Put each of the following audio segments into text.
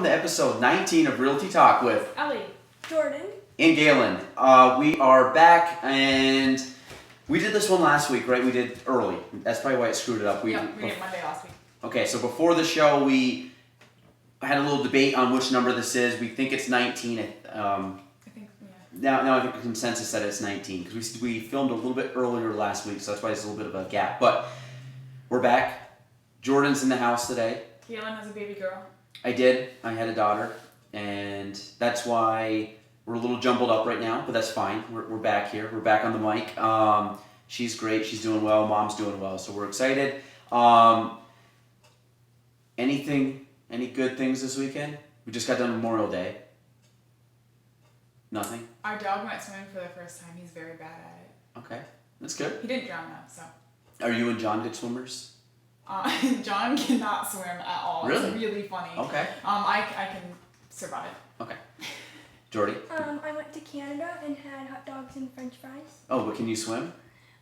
to episode 19 of Realty Talk with Ellie, Jordan, and Galen. We are back, and we did this one last week, right? We did early. That's probably why it screwed it up. we did Monday last week. Okay, so before the show, we had a little debate on which number this is. We think it's 19. I think, Now I think the consensus said it's 19 because we filmed a little bit earlier last week, so that's why there's a little bit of a gap. But we're back. Jordan's in the house today. Galen has a baby girl. I did. I had a daughter, and that's why we're a little jumbled up right now, but that's fine. We're back here. We're back on the mic. She's great. She's doing well. Mom's doing well, so we're excited. Any good things this weekend? We just got done Memorial Day. Nothing? Our dog went swimming for the first time. He's very bad at it. Okay. That's good. He didn't drown though, so. Are you and John good swimmers? John cannot swim at all. Really? It's really funny. Okay. I can survive. Okay. Jordy? I went to Canada and had hot dogs and french fries. Oh, but can you swim?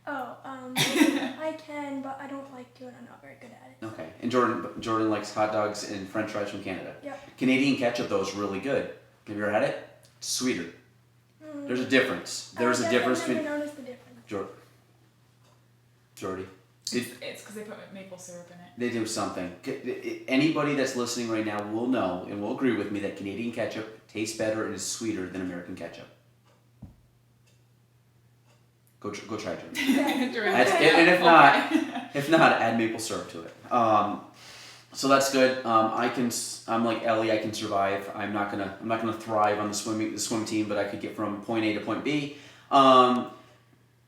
I can, but I don't like to and I'm not very good at it. Okay. And Jordan likes hot dogs and french fries from Canada. Yep. Canadian ketchup, though, is really good. Have you ever had it? It's sweeter. There's a difference. There's a difference I've between... never noticed the difference. Jordy? It's because they put maple syrup in it. They do something. Anybody that's listening right now will know and will agree with me that Canadian ketchup tastes better and is sweeter than American ketchup. Go try Jordan. And if not, add maple syrup to it. So that's good. I'm like Ellie. I can survive. I'm not gonna thrive on the swim team, but I could get from point A to point B.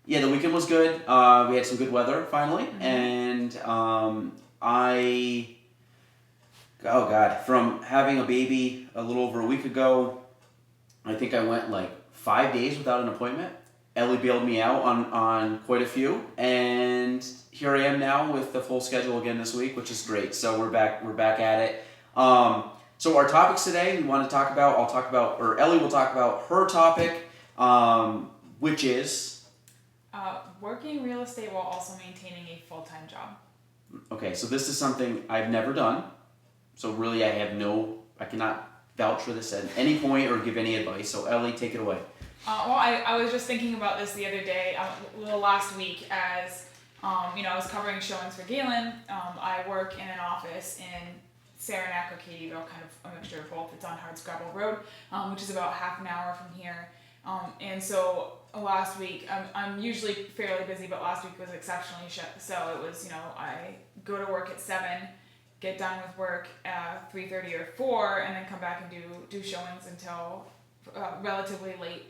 Yeah, the weekend was good. We had some good weather finally, and from having a baby a little over a week ago, I think I went like 5 days without an appointment. Ellie bailed me out on quite a few, and here I am now with the full schedule again this week, which is great. So we're back at it. So our topics today, Ellie will talk about her topic, which is working real estate while also maintaining a full-time job. Okay, so this is something I've never done. So really, I cannot vouch for this at any point or give any advice. So Ellie, take it away. I was just thinking about this the other day, last week, as I was covering showings for Galen. I work in an office in Saranac or Katyville, kind of a mixture of both. It's on Hardscrabble Road, which is about half an hour from here. And so last week, I'm usually fairly busy, but last week was exceptionally so it was, I go to work at 7, get done with work at 3:30 or 4, and then come back and do showings until relatively late.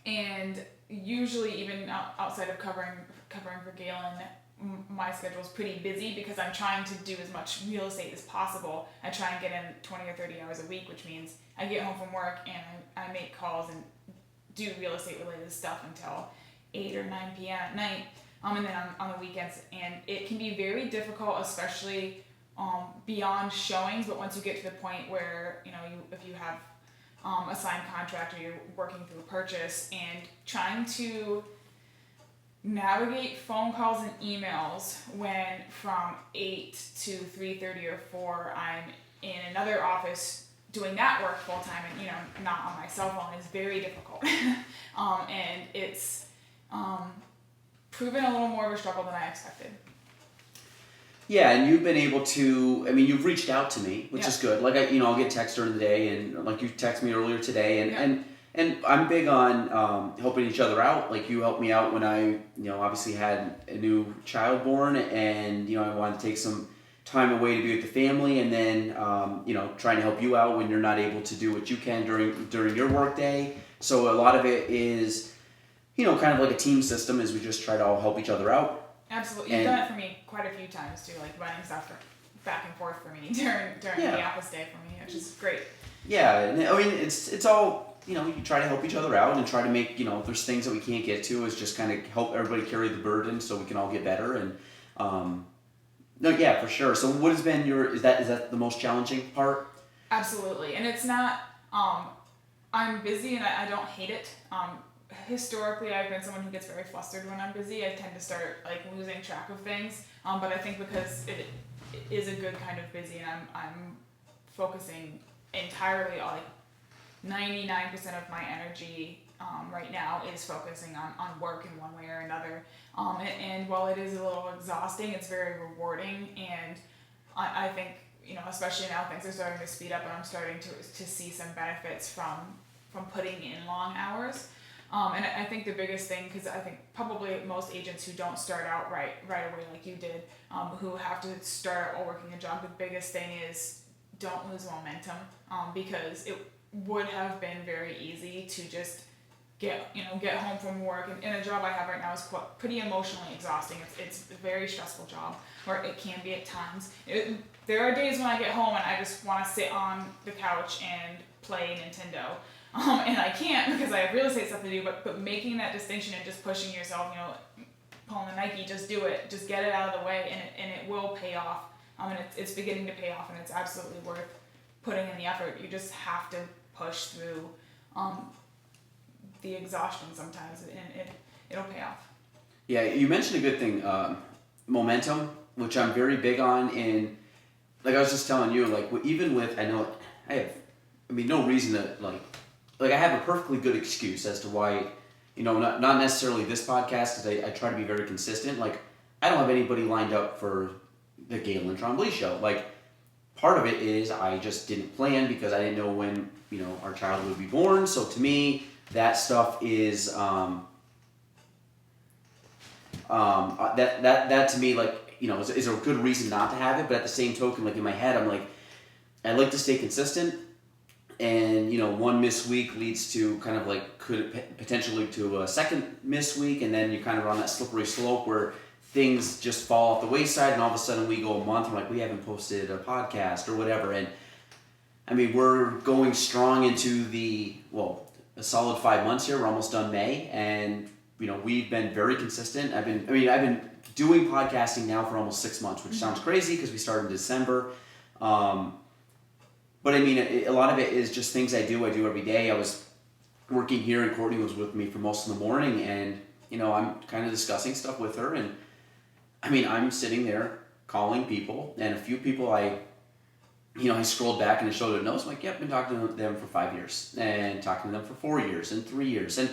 And usually even outside of covering for Galen, my schedule is pretty busy because I'm trying to do as much real estate as possible. I try and get in 20 or 30 hours a week, which means I get home from work and I make calls and do real estate related stuff until 8 or 9 p.m. at night, and then on the weekends. And it can be very difficult, especially beyond showings, but once you get to the point where, if you have a signed contract or you're working through a purchase and trying to navigate phone calls and emails when from 8 to 3:30 or 4 I'm in another office doing that work full time and not on my cell phone is very difficult. And it's proven a little more of a struggle than I expected. Yeah, and you've been able to. You've reached out to me, which is good. Like I'll get text during the day, and like you text me earlier today, and I'm big on helping each other out. Like you helped me out when I obviously had a new child born, and I wanted to take some time away to be with the family, and then trying to help you out when you're not able to do what you can during your work day. So a lot of it is kind of like a team system, as we just try to all help each other out. Absolutely. You've done it for me quite a few times too, like running stuff back and forth for me during the office day for me, which is great. Yeah, and it's all, you try to help each other out and try to make, if there's things that we can't get to, is just kind of help everybody carry the burden so we can all get better. And no, yeah, for sure. So what has been is that the most challenging part? Absolutely. And it's not, I'm busy and I don't hate it. Historically, I've been someone who gets very flustered when I'm busy. I tend to start losing track of things. But I think because it is a good kind of busy, and I'm focusing entirely on, like, 99% of my energy right now is focusing on work in one way or another. And while it is a little exhausting, it's very rewarding, and I think, you know, especially now things are starting to speed up and I'm starting to see some benefits from putting in long hours. And I think the biggest thing, because I think probably most agents who don't start out right away like you did, who have to start out working a job, the biggest thing is don't lose momentum, because it would have been very easy to just get home from work, and a job I have right now is pretty emotionally exhausting. It's a very stressful job, or it can be at times. There are days when I get home and I just want to sit on the couch and play Nintendo, and I can't because I have real estate stuff to do. But making that distinction and just pushing yourself, pulling the Nike, just do it, just get it out of the way, and it will pay off. And it's beginning to pay off, and it's absolutely worth putting in the effort. You just have to push through the exhaustion sometimes, and it'll pay off. Yeah, you mentioned a good thing, momentum, which I'm very big on. And like I was just telling you, like even with, I know I have, no reason to like I have a perfectly good excuse as to why, not necessarily this podcast, because I try to be very consistent. Like I don't have anybody lined up for the Galen Trombley show. Like part of it is I just didn't plan because I didn't know when, our child would be born. So to me, that stuff is that to me, like, is a good reason not to have it. But at the same token, like in my head, I'm like, I like to stay consistent, and one missed week leads to kind of like could potentially to a second missed week, and then you kind of on that slippery slope where things just fall off the wayside, and all of a sudden we go a month and like we haven't posted a podcast or whatever. And we're going strong into a solid 5 months here. We're almost done May, and we've been very consistent. I've been doing podcasting now for almost 6 months, which sounds crazy because we started in December. But a lot of it is just things I do every day. I was working here, and Courtney was with me for most of the morning, and I'm kind of discussing stuff with her, and I'm sitting there calling people, and a few people I scrolled back and I showed her notes. I'm like, yep, been talking to them for 5 years, and talking to them for 4 years and 3 years. And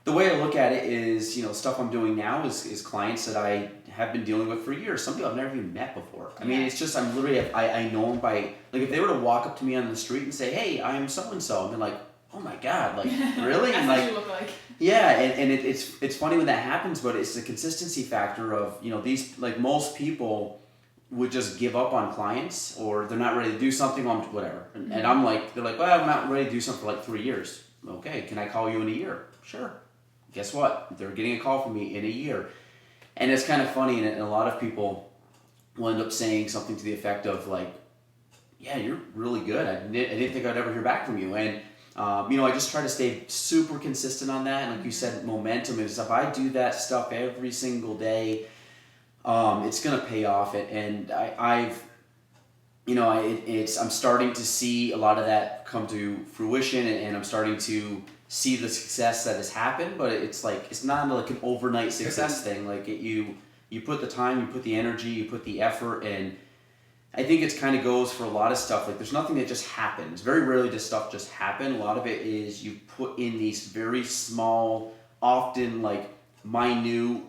the way I look at it is, stuff I'm doing now is clients that I have been dealing with for years. Some people I've never even met before. It's just, I'm literally, I know them by, like, if they were to walk up to me on the street and say, hey, I am so-and-so, I'd be like, oh my God, like, really? That's what you look like. Yeah, and it's funny when that happens, but it's the consistency factor of, these, like, most people would just give up on clients, or they're not ready to do something, whatever. And I'm like, they're like, well, I'm not ready to do something for like 3 years. Okay, can I call you in a year? Sure. Guess what? They're getting a call from me in a year. And it's kind of funny, and a lot of people will end up saying something to the effect of like, yeah, you're really good. I didn't think I'd ever hear back from you. And, I just try to stay super consistent on that. And like you said, momentum is, if I do that stuff every single day, it's going to pay off. And I'm starting to see a lot of that come to fruition, and I'm starting to see the success that has happened. But it's like, it's not like an overnight success thing. Like you put the time, you put the energy, you put the effort, and I think it kind of goes for a lot of stuff. Like there's nothing that just happens. Very rarely does stuff just happen. A lot of it is you put in these very small, often like minute,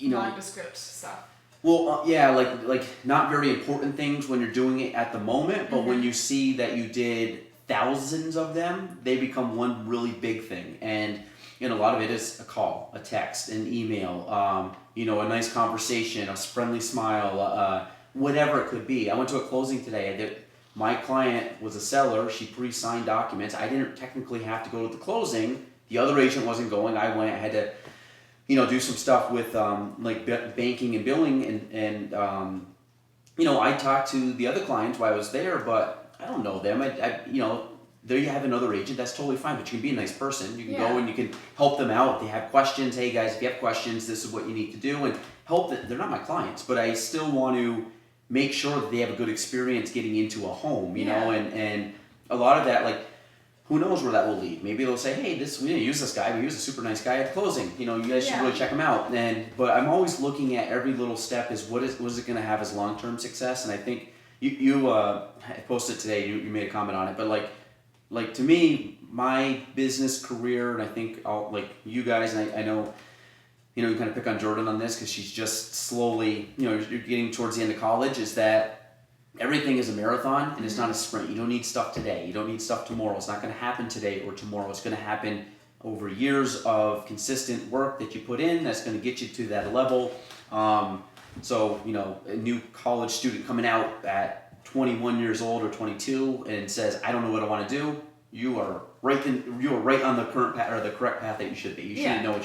Nondescript stuff. Well, yeah, like not very important things when you're doing it at the moment, but when you see that you did thousands of them, they become one really big thing. And a lot of it is a call, a text, an email, a nice conversation, a friendly smile, whatever it could be. I went to a closing today. My client was a seller. She pre-signed documents. I didn't technically have to go to the closing. The other agent wasn't going. I went. I had to, do some stuff with like banking and billing, and I talked to the other clients while I was there, but I don't know them. There you have another agent. That's totally fine, but you can be a nice person. You can go and you can help them out if they have questions. Hey guys, if you have questions, this is what you need to do, and help them. They're not my clients, but I still want to make sure that they have a good experience getting into a home, and a lot of that, like, who knows where that will lead? Maybe they'll say, hey, we didn't use this guy, but he was a super nice guy at closing. You know, you guys should Yeah. really check him out. But I'm always looking at every little step is what is it going to have as long-term success? And I think you posted today, you made a comment on it, but like to me, my business career, and I think you guys, and I know, you kind of pick on Jordan on this because she's just slowly, you're getting towards the end of college, is that everything is a marathon and it's not a sprint. You don't need stuff today. You don't need stuff tomorrow. It's not going to happen today or tomorrow. It's going to happen over years of consistent work that you put in that's going to get you to that level. So, a new college student coming out at 21 years old or 22 and says, I don't know what I want to do. You are right on the current path or the correct path that you should be. You shouldn't know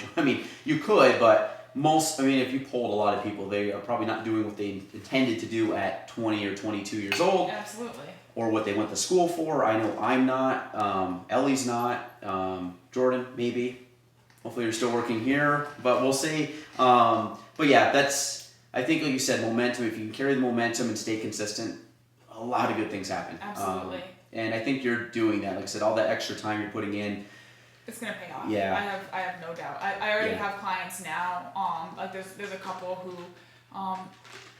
you could, but if you polled a lot of people, they are probably not doing what they intended to do at 20 or 22 years old. Absolutely. Or what they went to school for. I know I'm not. Ellie's not. Jordan, maybe. Hopefully you're still working here, but we'll see. But yeah, I think like you said, momentum. If you can carry the momentum and stay consistent, a lot of good things happen. Absolutely. And I think you're doing that. Like I said, all that extra time you're putting in. It's gonna pay off. Yeah. I have no doubt. I already have clients now. Like there's a couple who,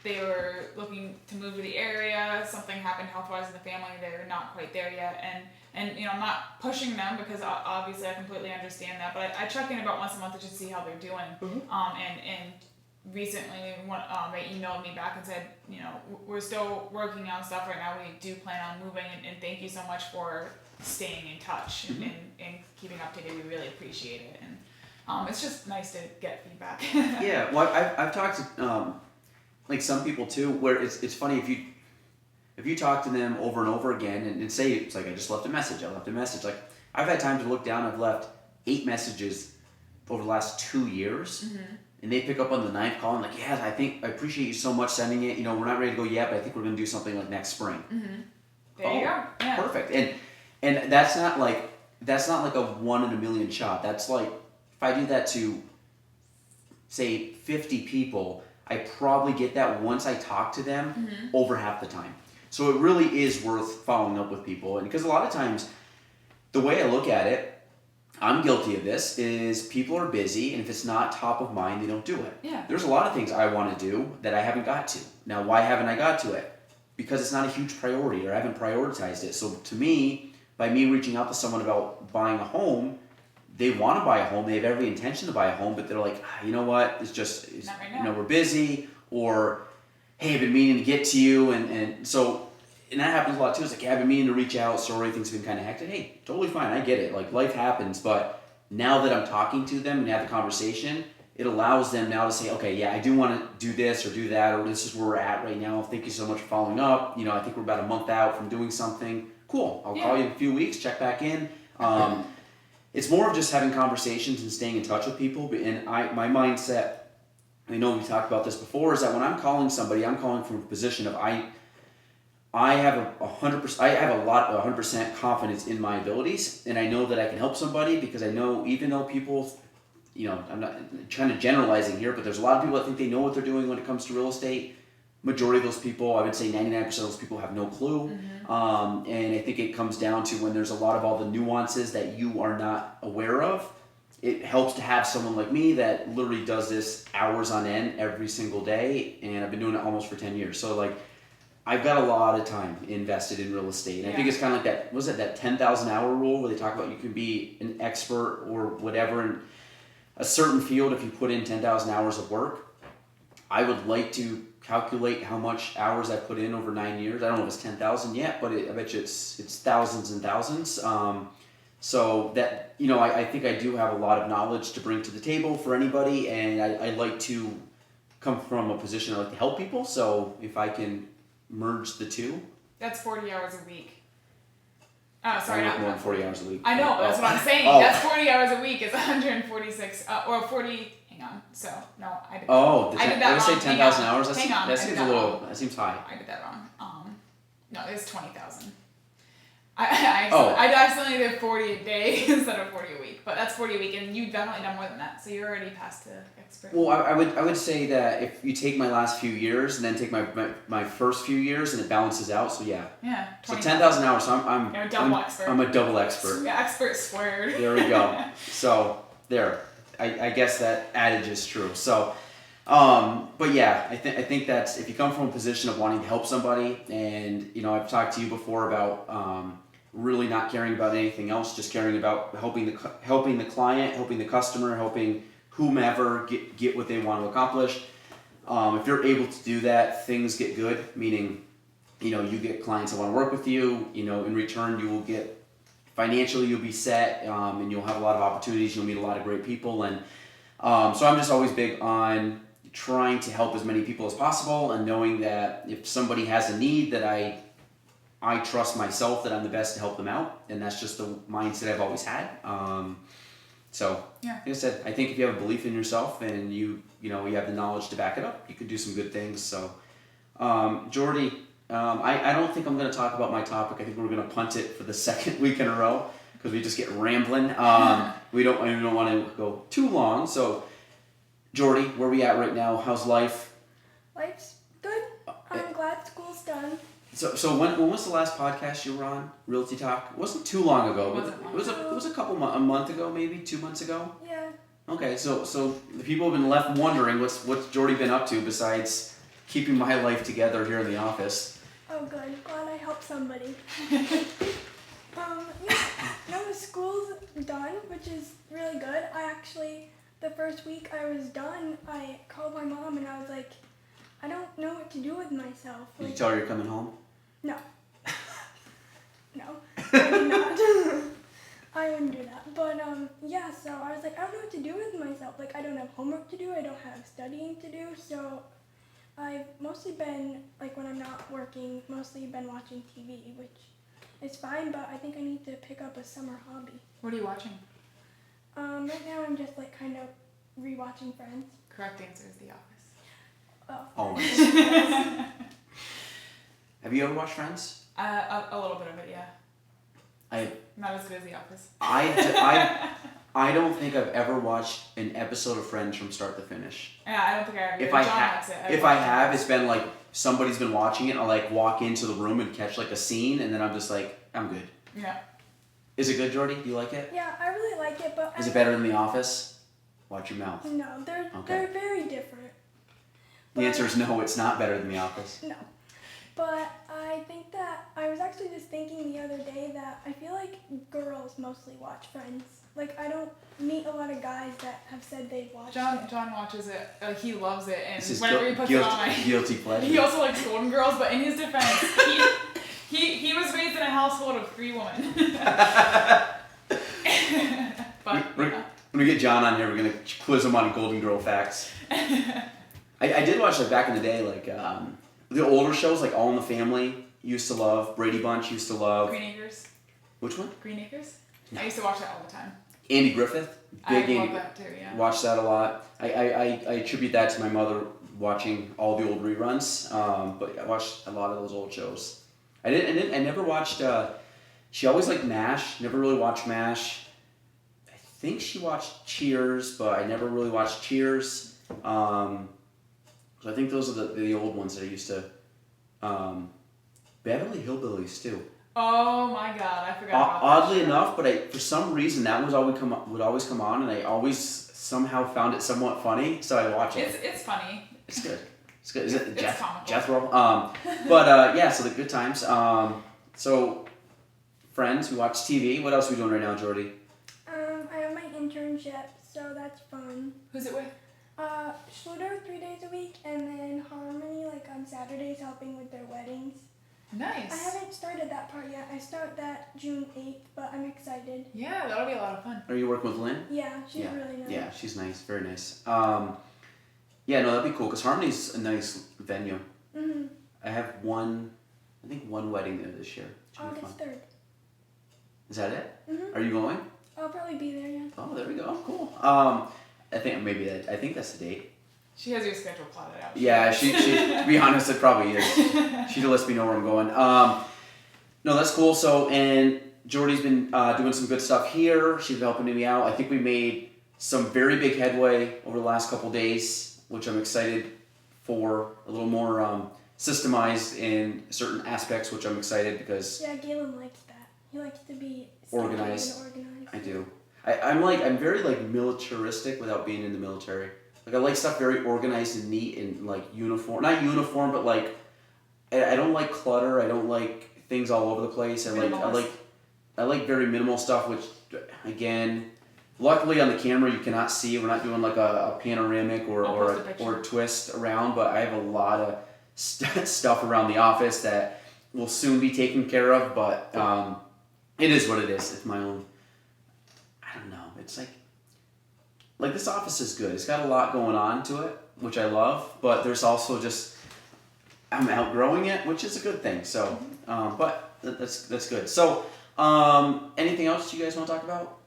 they were looking to move to the area. Something happened health-wise in the family. They're not quite there yet, and I'm not pushing them because obviously I completely understand that. But I check in about once a month to just see how they're doing. Mm-hmm. And recently they emailed me back and said, we're still working on stuff right now. We do plan on moving, and thank you so much for staying in touch mm-hmm. and keeping updated. We really appreciate it, and it's just nice to get feedback. Yeah, well, I've talked to like some people too, where it's funny if you talk to them over and over again and say it's like I just left a message. Like I've had time to look down. I've left 8 messages over the last 2 years. Mm-hmm. And they pick up on the 9th call and like, yeah, I appreciate you so much sending it. We're not ready to go yet, but I think we're going to do something like next spring. Mm-hmm. There you go. Yeah. Perfect. And that's not like a 1 in a million shot. That's like if I do that to say 50 people, I probably get that once I talk to them mm-hmm. over half the time. So it really is worth following up with people, and because a lot of times the way I look at it, I'm guilty of this, is people are busy, and if it's not top of mind, they don't do it. Yeah. There's a lot of things I want to do that I haven't got to. Now, why haven't I got to it? Because it's not a huge priority, or I haven't prioritized it. So to me, by me reaching out to someone about buying a home, they want to buy a home, they have every intention to buy a home, but they're like, you know what, it's not right now. We're busy, or hey, I've been meaning to get to you, and that happens a lot too. It's like, yeah, I've been meaning to reach out, sorry, things have been kind of hectic. Hey, totally fine, I get it. Like, life happens, but now that I'm talking to them and have the conversation, it allows them now to say, okay, yeah, I do want to do this or do that, or this is where we're at right now. Thank you so much for following up. I think we're about a month out from doing something. Cool, I'll call you in a few weeks, check back in. It's more of just having conversations and staying in touch with people. And my mindset, I know we talked about this before, is that when I'm calling somebody, I'm calling from a position of I have 100% confidence in my abilities, and I know that I can help somebody because I know even though people, I'm not trying to generalizing here, but there's a lot of people that think they know what they're doing when it comes to real estate. Majority of those people, I would say 99% of those people have no clue. Mm-hmm. And I think it comes down to when there's a lot of all the nuances that you are not aware of. It helps to have someone like me that literally does this hours on end every single day, and I've been doing it almost for 10 years. So like, I've got a lot of time invested in real estate. And I think it's kind of like that 10,000 hour rule where they talk about you can be an expert or whatever in a certain field if you put in 10,000 hours of work. I would like to calculate how much hours I put in over 9 years. I don't know if it's 10,000 yet, but I bet you it's thousands and thousands. So that, I think I do have a lot of knowledge to bring to the table for anybody, and I like to come from a position I like to help people. So if I can merge the two. That's 40 hours a week. Oh, sorry, not more than 40 hours a week. I know, that's what I'm saying. Oh. That's 40 hours a week is 146, or 40, hang on. So, no, I did I did that wrong. say 10,000 hours? That seems a little, that seems high. I did that wrong. No, it's 20,000. I accidentally did 40 a day instead of 40 a week, but that's 40 a week, and you've definitely done more than that, so you're already past the expert. Well, I would say that if you take my last few years and then take my first few years and it balances out, so yeah. Yeah. So 10,000 hours. So I'm You're a double expert. I'm a double expert. Yeah, expert squared. There we go. So there, I guess that adage is true. So, but yeah, I think that's if you come from a position of wanting to help somebody, and I've talked to you before about really not caring about anything else, just caring about helping the client, helping the customer, helping whomever get what they want to accomplish. If you're able to do that, things get good. Meaning, you get clients that want to work with you. In return, you will get financially, you'll be set, and you'll have a lot of opportunities. You'll meet a lot of great people, and so I'm just always big on trying to help as many people as possible, and knowing that if somebody has a need, that I trust myself that I'm the best to help them out, and that's just the mindset I've always had. So, yeah. Like I said, I think if you have a belief in yourself and you have the knowledge to back it up, you could do some good things. So, Jordy, I don't think I'm going to talk about my topic. I think we're going to punt it for the second week in a row because we just get rambling. We don't want to go too long. So, Jordy, where are we at right now? How's life? Life's good. I'm glad school's done. So when was the last podcast you were on? Realty Talk? It wasn't too long ago. It was a month ago, maybe 2 months ago. Yeah. Okay, so the people have been left wondering what's Jordy been up to besides keeping my life together here in the office. Oh, good. Glad I helped somebody. No, school's done, which is really good. The first week I was done, I called my mom and I was like, I don't know what to do with myself. Did you tell her you're coming home? No. No, I did not. I wouldn't do that. But yeah, so I was like, I don't know what to do with myself. Like, I don't have homework to do, I don't have studying to do, so I've mostly been, like when I'm not working, mostly been watching TV, which is fine, but I think I need to pick up a summer hobby. What are you watching? Right now I'm just like kind of rewatching Friends. Correct answer is The Office. Oh. Always. Have you ever watched Friends? A little bit of it, yeah. Not as good as The Office. I don't think I've ever watched an episode of Friends from start to finish. Yeah, I don't think I have. If I have, it's been like somebody's been watching it. I'll like walk into the room and catch like a scene, and then I'm just like, I'm good. Yeah. Is it good, Jordy? Do you like it? Yeah, I really like it, but Is it better than The Office? Watch your mouth. No, they're very different. The answer is no, it's not better than The Office. No. But I think that I was actually just thinking the other day that I feel like girls mostly watch Friends. Like, I don't meet a lot of guys that have said they've watched it. John watches it. He loves it, and This is whenever he puts it on, guilty pleasure. he also likes Golden Girls. But in his defense, he was raised in a household of 3 women. But when we get John on here, we're gonna quiz him on Golden Girl facts. I did watch like back in the day, like the older shows, like All in the Family. Used to love Brady Bunch. Used to love Green Acres. Which one? Green Acres. I used to watch that all the time. Andy Griffith. Big I Andy. love that too. Yeah. Watched that a lot. I attribute that to my mother watching all the old reruns. But I watched a lot of those old shows. I never watched. She always liked MASH. Never really watched MASH. I think she watched Cheers, but I never really watched Cheers. So I think those are the old ones that I used to. Beverly Hillbillies too. Oh my God, I forgot about that. Oddly enough, but for some reason that would always come on, and I always somehow found it somewhat funny, so I watch it. It's funny. It's good. It's good. Is it It's comical. Jethro? Yeah. So the good times. So Friends. We watch TV. What else are we doing right now, Jordy? I have my internship, so that's fun. Who's it with? Schluter 3 days a week, and then Harmony on Saturdays helping with their weddings. Nice. I haven't started that part yet. I start that June 8th, but I'm excited. Yeah, that'll be a lot of fun. Are you working with Lynn? Yeah, she's really nice. Yeah, she's nice. Very nice. Yeah, no, that'd be cool because Harmony's a nice venue. Mm-hmm. I have one wedding there this year. Should be fun. August 3rd. Is that it? Mm-hmm. Are you going? I'll probably be there, yeah. Oh, there we go. Cool. I think that's the date. She has your schedule plotted out. Yeah, she to be honest, it probably is. She lets me know where I'm going. No, that's cool. So, and Jordy's been doing some good stuff here. She's been helping me out. I think we made some very big headway over the last couple days, which I'm excited for. A little more systemized in certain aspects, which I'm excited because Yeah, Galen likes that. He likes to be Organized. and organized. I do. I'm very like militaristic without being in the military. Like I like stuff very organized and neat and like uniform. Not uniform, but like I don't like clutter. I don't like things all over the place. I like very minimal stuff. Which again, luckily on the camera you cannot see. We're not doing like a panoramic I'll post a or picture. a twist around. But I have a lot of stuff around the office that will soon be taken care of. But it is what it is. It's my own. I don't know. It's like this office is good. It's got a lot going on to it, which I love. But there's also just I'm outgrowing it, which is a good thing. So, but that's good. So, anything else you guys want to talk about?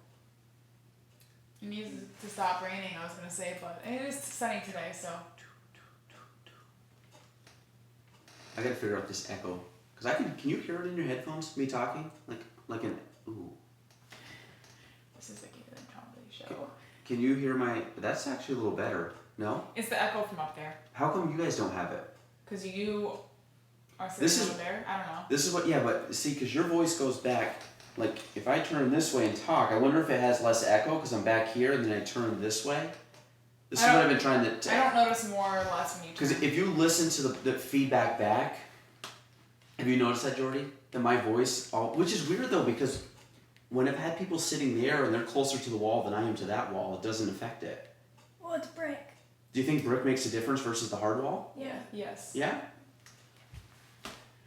It needs to stop raining, I was gonna say, but it is sunny today, so. I gotta figure out this echo because I can. Can you hear it in your headphones? Me talking like an ooh. This is the Galen Comedy Show. Can you hear my? That's actually a little better. No. It's the echo from up there. How come you guys don't have it? Because you are This sitting is- over there. I don't know. This is what. Yeah, but see, because your voice goes back. Like if I turn this way and talk, I wonder if it has less echo because I'm back here, and then I turn this way. This is I what don't- I've been trying to. I don't notice more or less when you Because turn. if you listen to the feedback back, have you noticed that, Jordy? That my voice, which is weird though, because when I've had people sitting there and they're closer to the wall than I am to that wall, it doesn't affect it. Well, it's brick. Do you think brick makes a difference versus the hard wall? Yeah. Yes. Yeah?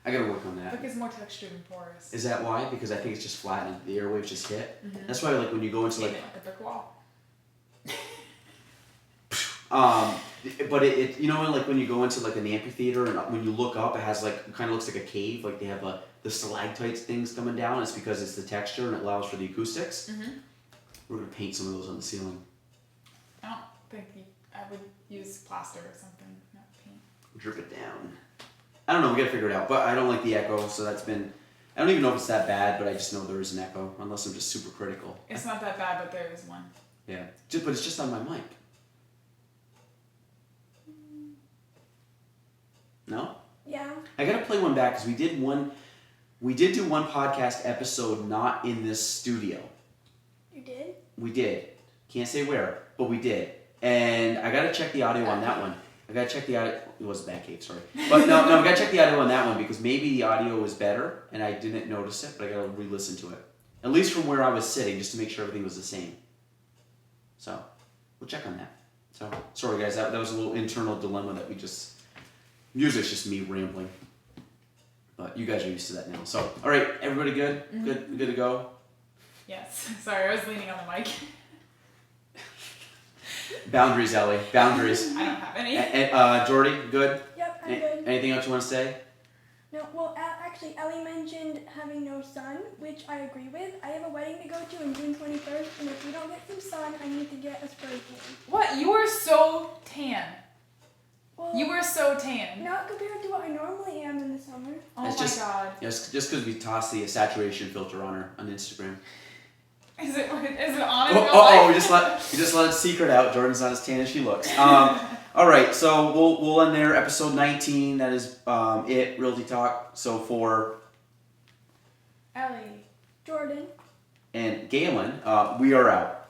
I gotta work on that. Brick is more textured and porous. Is that why? Because I think it's just flat and the airwaves just hit? Mhm. That's why like when you go into Made like it like a brick wall. but it you know like when you go into like an amphitheater and when you look up it has like it kind of looks like a cave, like they have the stalactites things coming down. It's because it's the texture and it allows for the acoustics. Mm-hmm. We're gonna paint some of those on the ceiling. I don't think I would use plaster or something, not paint. Drip it down. I don't know, we gotta figure it out. But I don't like the echo, so that's been I don't even know if it's that bad, but I just know there is an echo, unless I'm just super critical. It's not that bad, but there is one. Yeah. But it's just on my mic. No? Yeah. I gotta play one back because we did do one podcast episode not in this studio. You did? We did. Can't say where, but we did. And I gotta check the audio on that one. I gotta check the audio. It was a bad cave, sorry. But no, I gotta check the audio on that one because maybe the audio was better and I didn't notice it, but I gotta re-listen to it. At least from where I was sitting, just to make sure everything was the same. So, we'll check on that. So, sorry guys, that was a little internal dilemma that we just... Usually it's just me rambling. But you guys are used to that now. So, alright, everybody good? Mm-hmm. Good to go? Yes. Sorry, I was leaning on the mic. Boundaries, Ellie. Boundaries. I don't have any. Jordy, good? Yep, I'm good. Anything else you want to say? No, well, actually, Ellie mentioned having no sun, which I agree with. I have a wedding to go to on June 21st, and if we don't get some sun, I need to get a spray tan. What? You were so tan. Well, You were so tan. not compared to what I normally am in the summer. Oh It's my just- god. Just because we tossed the saturation filter on her on Instagram. Is it on in Oh, real oh, life? we just let a secret out. Jordan's not as tan as she looks. All right, so we'll end there. Episode 19. That is it. Realty Talk. So for Ellie. Jordan. and Galen, we are out.